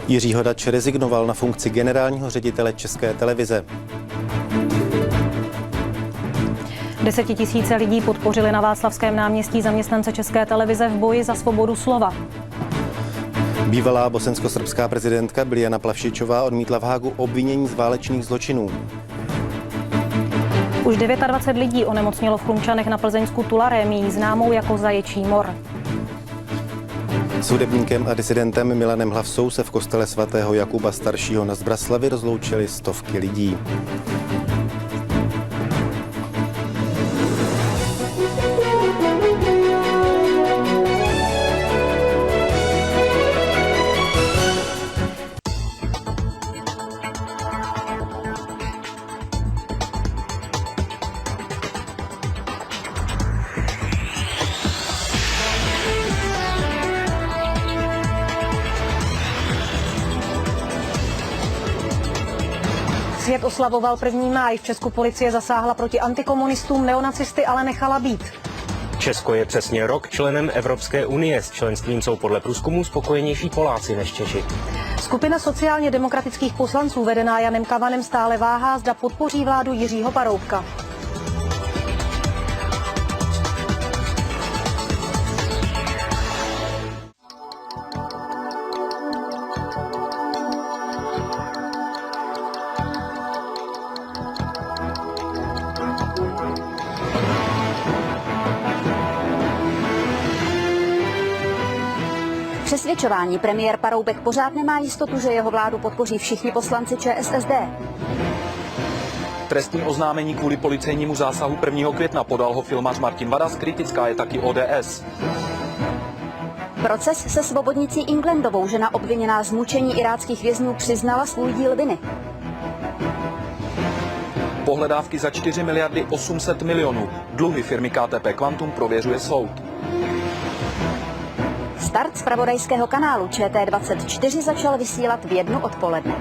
Jiří Hodač rezignoval na funkci generálního ředitele České televize. 10 000 lidí podpořili na Václavském náměstí zaměstnance České televize v boji za svobodu slova. Bývalá bosensko-srbská prezidentka Biljana Plavšičová odmítla v Hágu obvinění z válečných zločinů. Už 29 lidí onemocnělo v Chlumčanech na Plzeňsku tularemii, známou jako zaječí mor. S hudebníkem a disidentem Milanem Hlavsou se v kostele svatého Jakuba staršího na Zbraslavi rozloučili stovky lidí. Svět oslavoval 1. máj. V Česku policie zasáhla proti antikomunistům, neonacisty ale nechala být. Česko je přesně rok členem Evropské unie. S členstvím jsou podle průzkumů spokojenější Poláci než Češi. Skupina sociálně demokratických poslanců vedená Janem Kavanem stále váhá, zda podpoří vládu Jiřího Paroubka. Přesvědčování premiér Paroubek pořád nemá jistotu, že jeho vládu podpoří všichni poslanci ČSSD. Trestní oznámení kvůli policejnímu zásahu 1. května podal ho filmař Martin Vadas, kritická je taky ODS. Proces se svobodnicí Englandovou, žena obviněná z mučení iráckých vězňů, přiznala svůj díl viny. Pohledávky za 4 miliardy 800 milionů. Dluhy firmy KTP Quantum prověřuje soud. Start zpravodajského kanálu ČT24 začal vysílat v 1 odpoledne.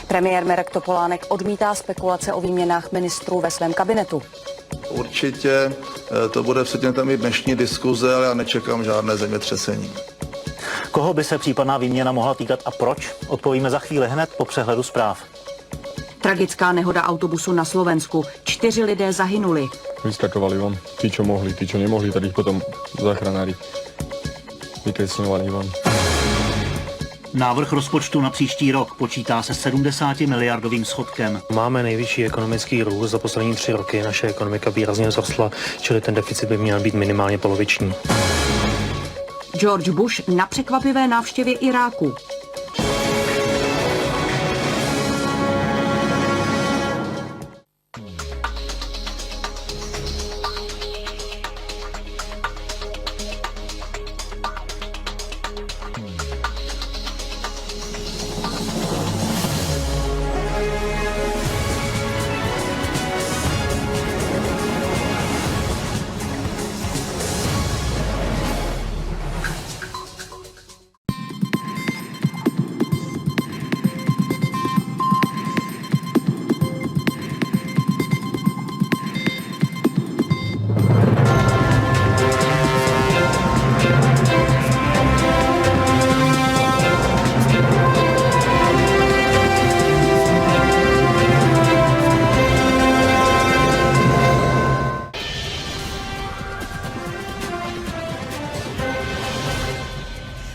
Premiér Mirek Topolánek odmítá spekulace o výměnách ministrů ve svém kabinetu. Určitě to bude předmětem i dnešní diskuze, ale já nečekám žádné zemětřesení. Koho by se případná výměna mohla týkat a proč? Odpovíme za chvíli hned po přehledu zpráv. Tragická nehoda autobusu na Slovensku. 4 lidé zahynuli. Vyskakovali von. Tí, čo mohli, tí, čo nemohli, tak ich potom záchranári vykresňovali von. Návrh rozpočtu na příští rok počítá se 70 miliardovým schodkem. Máme nejvyšší ekonomický růst za poslední 3 roky. Naše ekonomika výrazně vzrostla, čili ten deficit by měl být minimálně poloviční. George Bush na překvapivé návštěvě Iráku.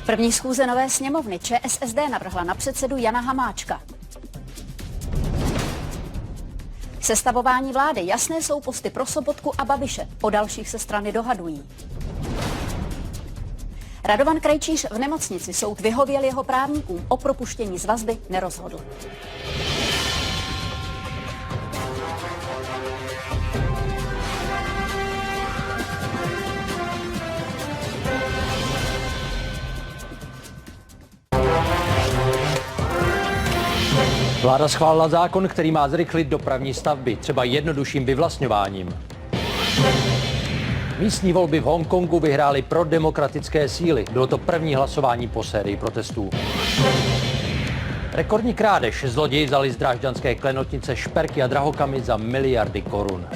První schůze nové sněmovny ČSSD navrhla na předsedu Jana Hamáčka. Sestavování vlády. Jasné jsou posty pro Sobotku a Babiše. O dalších se strany dohadují. Radovan Krejčíř v nemocnici. Soud vyhověl jeho právníkům. O propuštění z vazby nerozhodl. Vláda schválila zákon, který má zrychlit dopravní stavby, třeba jednodušším vyvlastňováním. Místní volby v Hongkongu vyhrály prodemokratické síly. Bylo to první hlasování po sérii protestů. Rekordní krádež. Zloději vzali z drážďanské klenotnice šperky a drahokamy za miliardy korun.